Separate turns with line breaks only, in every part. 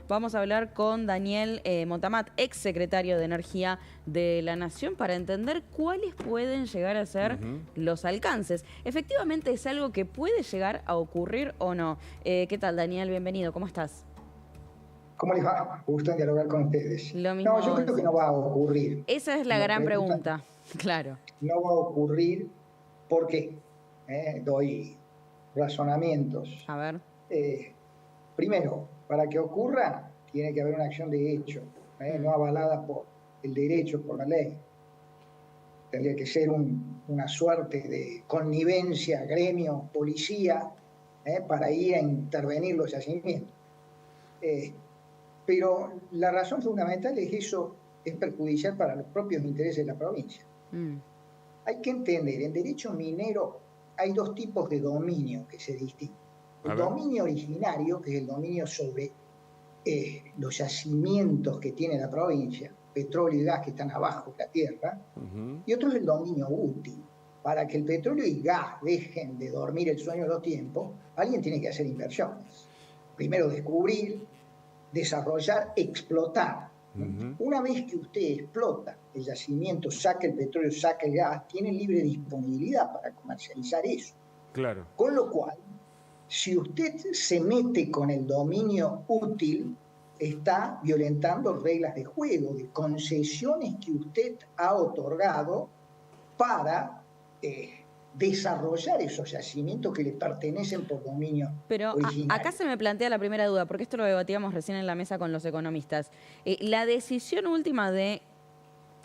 Vamos a hablar con Daniel Motamat, ex secretario de Energía de la Nación, para entender cuáles pueden llegar a ser los alcances. Efectivamente, ¿es algo que puede llegar a ocurrir o no? ¿Qué tal, Daniel? Bienvenido, ¿cómo estás?
¿Cómo les va? Gusto en dialogar con ustedes.
Lo
No,
mismo
yo creo que no
decimos.
va a ocurrir.
Esa es la
Si me
gran
preguntan,
pregunta, claro.
no va a ocurrir porque doy razonamientos.
A ver.
Eh, Primero, para que ocurra, tiene que haber una acción de hecho, no avalada por el derecho, por la ley. Tendría que ser una suerte de connivencia, gremio, policía, para ir a intervenir los yacimientos. Pero la razón fundamental es que eso es perjudicial para los propios intereses de la provincia. Hay que entender, en derecho minero hay dos tipos de dominio que se distinguen. El dominio originario, que es el dominio sobre los yacimientos que tiene la provincia, petróleo y gas que están abajo de la tierra, y otro es el dominio útil. Para que el petróleo y gas dejen de dormir el sueño de los tiempos, alguien tiene que hacer inversiones. Primero descubrir, desarrollar, explotar. Una vez que usted explota el yacimiento, saca el petróleo, saca el gas, tiene libre disponibilidad para comercializar eso.
Claro.
Con lo cual, si usted se mete con el dominio útil, está violentando reglas de juego, de concesiones que usted ha otorgado para desarrollar esos yacimientos que le pertenecen por dominio originario.
Acá se me plantea la primera duda, porque esto lo debatíamos recién en la mesa con los economistas. La decisión última de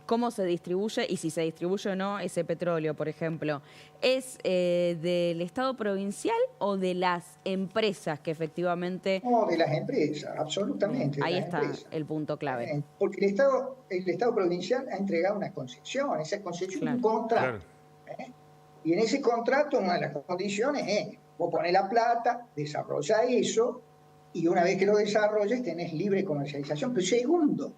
cómo se distribuye y si se distribuye o no ese petróleo, por ejemplo, ¿es del Estado provincial o de las empresas que efectivamente...?
No, de las empresas, absolutamente.
Ahí está el punto clave.
Porque el Estado provincial ha entregado una concesión, esa concesión es un contrato. Y en ese contrato una de las condiciones es, vos ponés la plata, desarrolla eso, y una vez que lo desarrolles tenés libre comercialización. Pero segundo,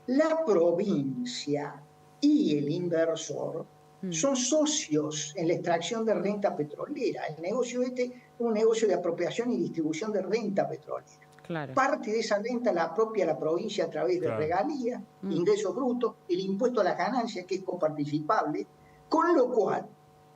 la provincia y el inversor son socios en la extracción de renta petrolera. El negocio este es un negocio de apropiación y distribución de renta petrolera.
Claro.
Parte de esa renta la apropia la provincia a través de regalías, ingresos brutos, el impuesto a las ganancias, que es coparticipable, con lo cual,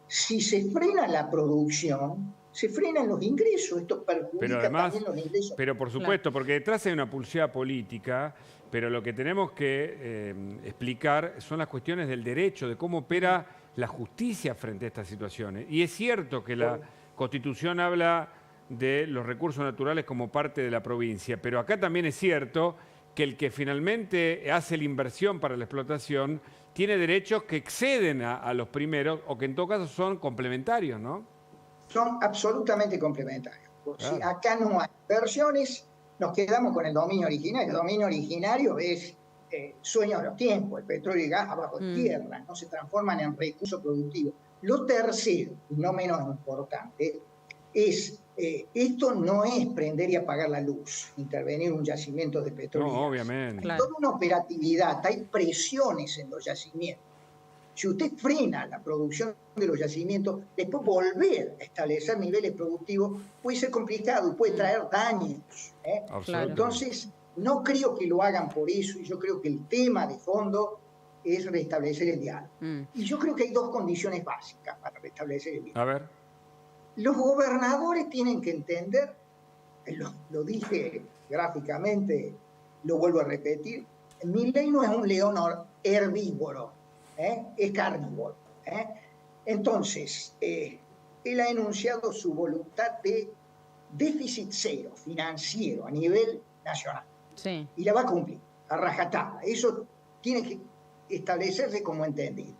si se frena la producción, se frenan los ingresos. Esto perjudica también los ingresos.
Pero por supuesto, porque detrás hay una pulseada política, pero lo que tenemos que explicar son las cuestiones del derecho, de cómo opera la justicia frente a estas situaciones. Y es cierto que la Constitución habla de los recursos naturales como parte de la provincia, pero acá también es cierto que el que finalmente hace la inversión para la explotación tiene derechos que exceden a los primeros o que en todo caso son complementarios, ¿no?
Son absolutamente complementarios.
Claro.
Si acá no hay inversiones, nos quedamos con el dominio originario. El dominio originario es sueño de los tiempos, el petróleo y gas abajo de tierra, no se transforman en recursos productivos. Lo tercero, y no menos importante, es esto no es prender y apagar la luz, intervenir en un yacimiento de petróleo.
No, obviamente.
Hay toda una operatividad, hay presiones en los yacimientos. Si usted frena la producción de los yacimientos, después volver a establecer niveles productivos puede ser complicado y puede traer daños. Entonces, no creo que lo hagan por eso, y yo creo que el tema de fondo es restablecer el diálogo. Y yo creo que hay dos condiciones básicas para restablecer el diálogo.
A ver.
Los gobernadores tienen que entender, lo dije gráficamente, lo vuelvo a repetir, Milei no es un león herbívoro, es carnívoro. Entonces, él ha enunciado su voluntad de déficit cero financiero a nivel nacional.
Sí.
Y la va a cumplir, a rajatabla. Eso tiene que establecerse como entendido.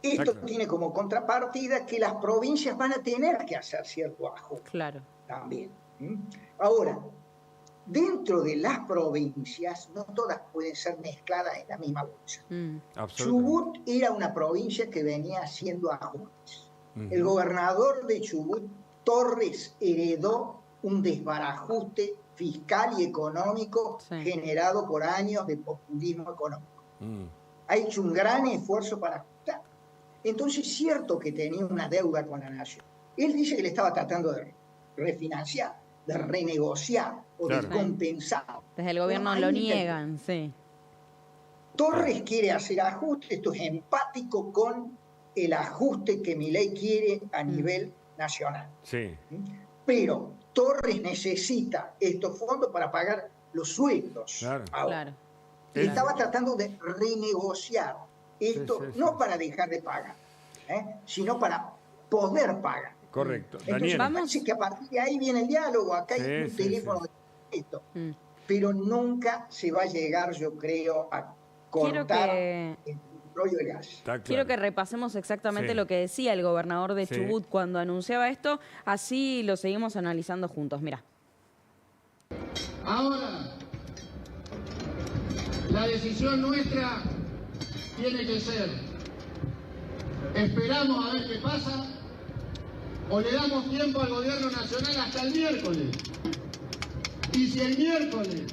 Esto tiene como contrapartida que las provincias van a tener que hacer cierto ajuste.
Claro.
También. Ahora, dentro de las provincias, no todas pueden ser mezcladas en la misma bolsa. Chubut era una provincia que venía haciendo ajustes. El gobernador de Chubut, Torres, heredó un desbarajuste fiscal y económico generado por años de populismo económico. Ha hecho un gran esfuerzo para ajustar. Entonces es cierto que tenía una deuda con la nación. Él dice que le estaba tratando de refinanciar, de renegociar o de compensar.
Desde el gobierno lo niegan, sí.
Torres quiere hacer ajustes, esto es empático con el ajuste que Milei quiere a nivel nacional.
Sí.
Pero Torres necesita estos fondos para pagar los sueldos.
Claro.
Estaba tratando de renegociar esto, no para dejar de pagar, sino para poder pagar.
Correcto.
Entonces, parece que a partir de ahí viene el diálogo, acá hay un teléfono de esto, pero nunca se va a llegar, yo creo, a cortar el rollo de gas.
Quiero que repasemos exactamente lo que decía el gobernador de Chubut cuando anunciaba esto, así lo seguimos analizando juntos. Mira.
Ahora, la decisión nuestra tiene que ser, esperamos a ver qué pasa, o le damos tiempo al gobierno nacional hasta el miércoles. Y si el miércoles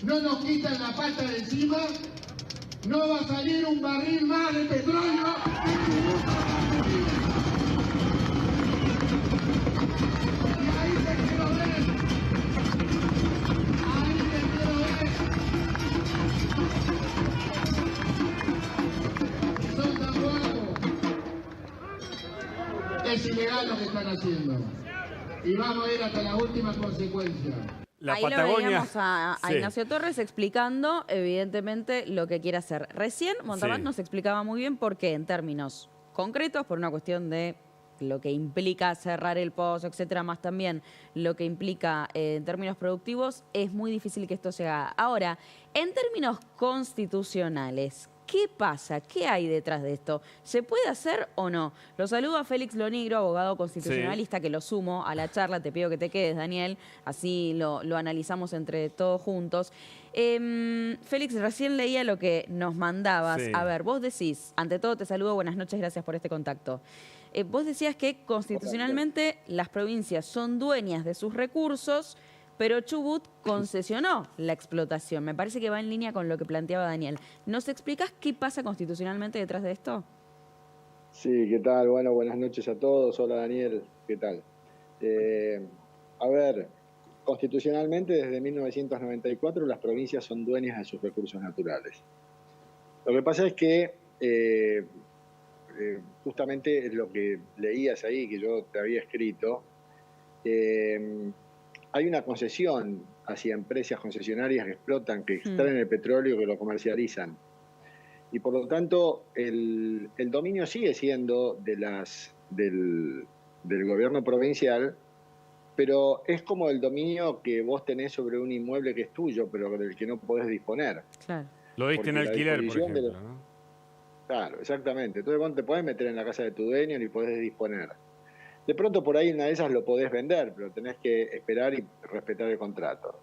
no nos quitan la pata de encima, no va a salir un barril más de petróleo. Y ahí te quiero ver. Ahí te quiero ver. Son tan guapos. Es ilegal lo que están haciendo. Y vamos a ir hasta las últimas consecuencias.
Ahí lo veíamos a Ignacio Torres explicando, evidentemente, lo que quiere hacer. Recién Montalbán nos explicaba muy bien por qué, en términos concretos, por una cuestión de lo que implica cerrar el pozo, etcétera, más también lo que implica en términos productivos, es muy difícil que esto se haga. Ahora, en términos constitucionales, ¿qué pasa? ¿Qué hay detrás de esto? ¿Se puede hacer o no? Lo saludo a Félix Lonigro, abogado constitucionalista, que lo sumo a la charla. Te pido que te quedes, Daniel, así lo analizamos entre todos juntos. Félix, recién leía lo que nos mandabas. A ver, vos decís, ante todo te saludo, buenas noches, gracias por este contacto. Vos decías que constitucionalmente las provincias son dueñas de sus recursos, pero Chubut concesionó la explotación. Me parece que va en línea con lo que planteaba Daniel. ¿Nos explicás qué pasa constitucionalmente detrás de esto?
Sí, ¿qué tal? Bueno, buenas noches a todos. Hola, Daniel, ¿qué tal? A ver, constitucionalmente desde 1994 las provincias son dueñas de sus recursos naturales. Lo que pasa es que justamente lo que leías ahí, que yo te había escrito, hay una concesión hacia empresas concesionarias que explotan, que extraen el petróleo, que lo comercializan. Y por lo tanto, el dominio sigue siendo del gobierno provincial, pero es como el dominio que vos tenés sobre un inmueble que es tuyo, pero del que no podés disponer.
Claro.
Lo diste en alquiler, por ejemplo, ¿no?
Claro, exactamente. Entonces vos te podés meter en la casa de tu dueño ni podés disponer. De pronto por ahí una de esas lo podés vender, pero tenés que esperar y respetar el contrato.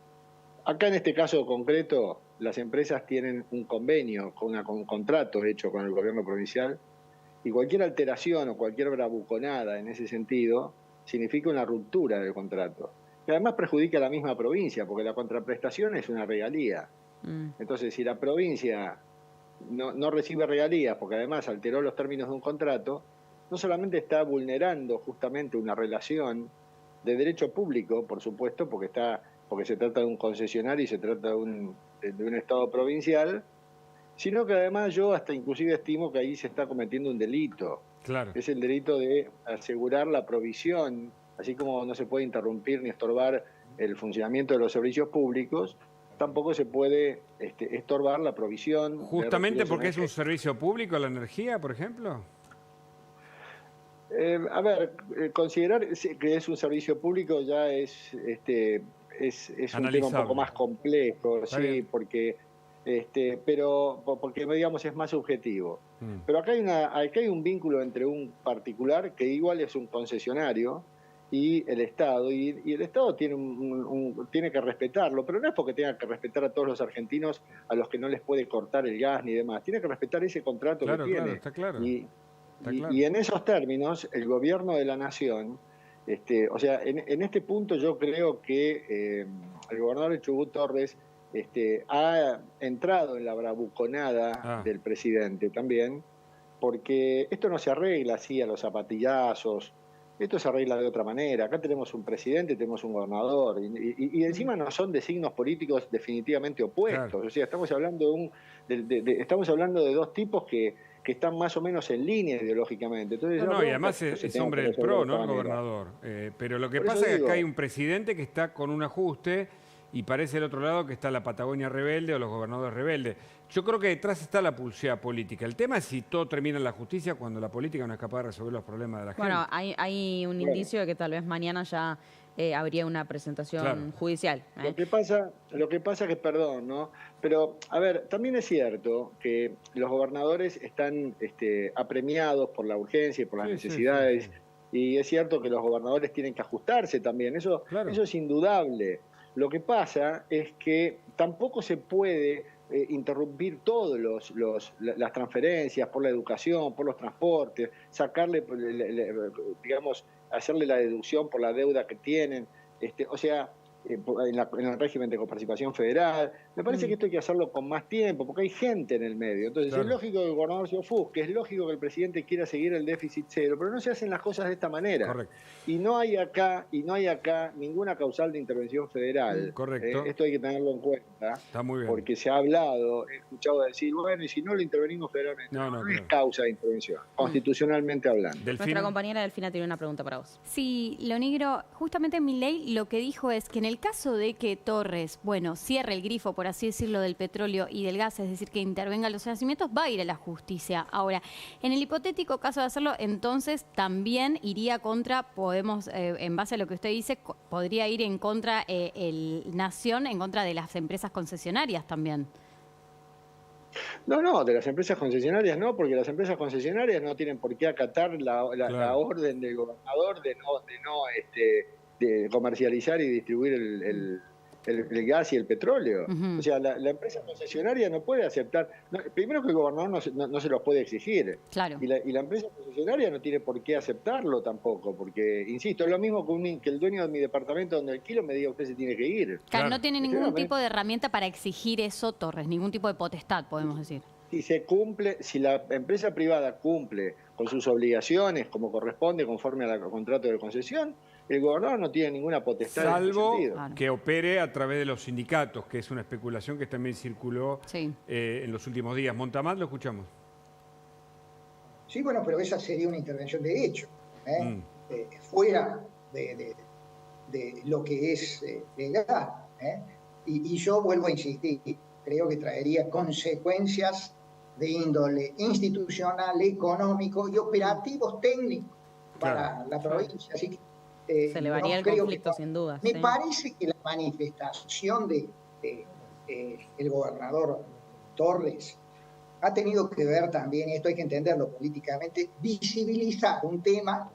Acá en este caso concreto, las empresas tienen un convenio, un contrato hecho con el gobierno provincial, y cualquier alteración o cualquier bravuconada en ese sentido significa una ruptura del contrato. Y además perjudica a la misma provincia, porque la contraprestación es una regalía. Entonces, si la provincia no recibe regalías, porque además alteró los términos de un contrato, no solamente está vulnerando justamente una relación de derecho público, por supuesto, porque se trata de un concesionario y se trata de un Estado provincial, sino que además yo hasta inclusive estimo que ahí se está cometiendo un delito.
Claro.
Es el delito de asegurar la provisión, así como no se puede interrumpir ni estorbar el funcionamiento de los servicios públicos, tampoco se puede estorbar la provisión.
Justamente porque es un servicio público la energía, por ejemplo.
Considerar que es un servicio público ya es un tema un poco más complejo, sí, porque digamos es más subjetivo. Pero acá hay un vínculo entre un particular que igual es un concesionario y el Estado, y el Estado tiene que respetarlo, pero no es porque tenga que respetar a todos los argentinos a los que no les puede cortar el gas ni demás, tiene que respetar ese contrato que tiene.
Claro, está claro.
Y en esos términos, el gobierno de la nación, en este punto yo creo que el gobernador de Chubut, Torres, ha entrado en la bravuconada del presidente también, porque esto no se arregla así a los zapatillazos, esto se arregla de otra manera. Acá tenemos un presidente, tenemos un gobernador, y encima no son de signos políticos definitivamente opuestos. Claro. O sea, estamos hablando estamos hablando de dos tipos que están más o menos en línea ideológicamente. Entonces,
y además es hombre del PRO, ¿no? El gobernador. Pero lo que pasa es que acá hay un presidente que está con un ajuste y parece el otro lado que está la Patagonia rebelde o los gobernadores rebeldes. Yo creo que detrás está la pulsión política. El tema es si todo termina en la justicia cuando la política no es capaz de resolver los problemas de la gente.
Bueno, hay un indicio de que tal vez mañana ya habría una presentación judicial.
Lo que pasa es que, perdón, ¿no? Pero, a ver, también es cierto que los gobernadores están apremiados por la urgencia y por las necesidades. Sí. Y es cierto que los gobernadores tienen que ajustarse también. Eso es indudable. Lo que pasa es que tampoco se puede interrumpir todas las transferencias por la educación, por los transportes, sacarle, digamos, hacerle la deducción por la deuda que tienen, o sea, en el régimen de coparticipación federal. Me parece que esto hay que hacerlo con más tiempo, porque hay gente en el medio. Entonces, es lógico que el gobernador se ofusque, es lógico que el presidente quiera seguir el déficit cero, pero no se hacen las cosas de esta manera.
Correcto.
Y no hay acá ninguna causal de intervención federal.
Correcto.
Esto hay que tenerlo en cuenta.
Está muy bien.
Porque se ha hablado, he escuchado decir, bueno, y si no lo intervenimos federalmente. No es causa de intervención, constitucionalmente hablando.
Nuestra compañera Delfina tiene una pregunta para vos.
Sí, Lo Negro, justamente Milei lo que dijo es que en el caso de que Torres, cierre el grifo, por así decirlo, del petróleo y del gas, es decir, que intervenga los yacimientos, va a ir a la justicia. Ahora, en el hipotético caso de hacerlo, entonces también iría contra, en base a lo que usted dice, podría ir en contra el Nación, en contra de las empresas concesionarias también.
No, de las empresas concesionarias no, porque las empresas concesionarias no tienen por qué acatar la orden del gobernador de comercializar y distribuir el gas y el petróleo. O sea, la empresa concesionaria no puede aceptar. Primero que el gobernador no se los puede exigir.
Claro.
Y la empresa concesionaria no tiene por qué aceptarlo tampoco, porque, insisto, es lo mismo que el dueño de mi departamento donde alquilo me diga usted se tiene que ir.
Claro, no tiene ningún tipo de herramienta para exigir eso, Torres, ningún tipo de potestad, podemos decir.
Si la empresa privada cumple con sus obligaciones como corresponde conforme al contrato de concesión, el gobernador no tiene ninguna potestad.
Salvo que opere a través de los sindicatos, que es una especulación que también circuló en los últimos días. Montamar, lo escuchamos.
Sí, bueno, pero esa sería una intervención de hecho, fuera de lo que es legal. Y yo vuelvo a insistir, creo que traería consecuencias de índole institucional, económico y operativos técnicos para la provincia. Así que
se elevaría el conflicto sin duda.
Me parece que la manifestación de el gobernador Torres ha tenido que ver también, esto hay que entenderlo políticamente, visibilizar un tema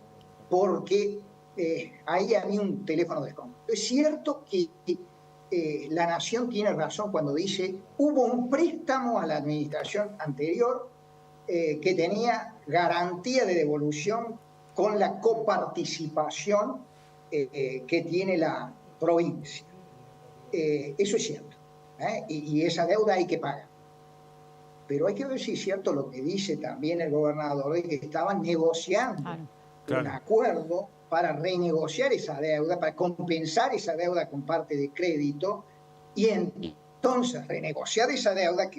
porque ahí había un teléfono descompuesto. Es cierto que la Nación tiene razón cuando dice hubo un préstamo a la administración anterior que tenía garantía de devolución con la coparticipación que tiene la provincia. Eso es cierto. Y esa deuda hay que pagar. Pero hay que ver si es cierto lo que dice también el gobernador, de que estaban negociando un acuerdo para renegociar esa deuda, para compensar esa deuda con parte de crédito, y entonces renegociar esa deuda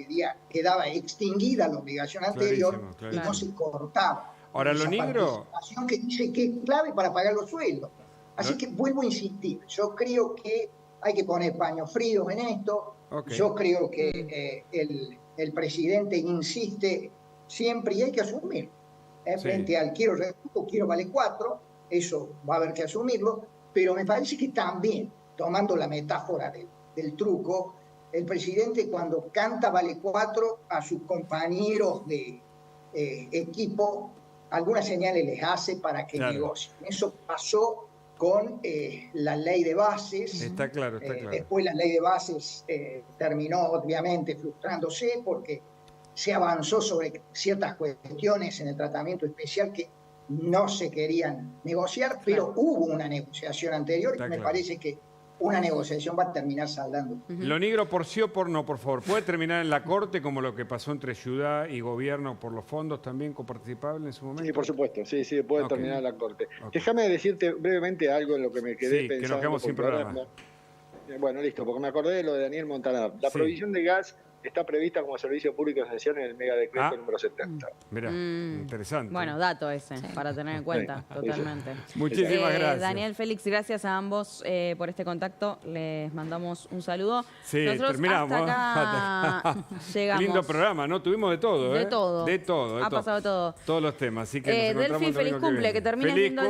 quedaba extinguida la obligación anterior y no se cortaba.
Ahora, Lo Negro,
que dice que es clave para pagar los sueldos. Así que vuelvo a insistir, yo creo que hay que poner paños fríos en esto. Yo creo que el presidente insiste siempre y hay que asumir. Frente al quiero recurso, quiero vale 4, eso va a haber que asumirlo, pero me parece que también, tomando la metáfora del truco, el presidente cuando canta vale 4 a sus compañeros de equipo, algunas señales les hace para que negocien. Eso pasó con la ley de bases.
Está claro.
Después la ley de bases terminó obviamente frustrándose porque se avanzó sobre ciertas cuestiones en el tratamiento especial que no se querían negociar, pero hubo una negociación anterior y me parece que una negociación va a terminar saldando.
Lo negro por sí o por no, por favor. ¿Puede terminar en la Corte como lo que pasó entre ciudad y gobierno por los fondos también coparticipables en su momento?
Sí, por supuesto, sí, puede terminar en la Corte.
Ok.
Déjame decirte brevemente algo en lo que me quedé
Sí,
pensando.
que nos quedamos sin programa.
Bueno, listo, porque me acordé de lo de Daniel Montaner. La provisión de gas está prevista como servicio público esencial en el megadecreto número 70.
Mirá, interesante.
Bueno, dato ese, para tener en cuenta, totalmente.
Muchísimas gracias.
Daniel, Félix, gracias a ambos por este contacto. Les mandamos un saludo.
Sí,
Nosotros
terminamos.
hasta acá llegamos.
Lindo programa, ¿no? Tuvimos de todo, ¿eh?
De todo.
De todo.
Ha pasado todo.
Todos los temas. Así que nos encontramos
Delphi,
el
feliz
domingo
cumple,
viene.
que termines
Feliz
lindo el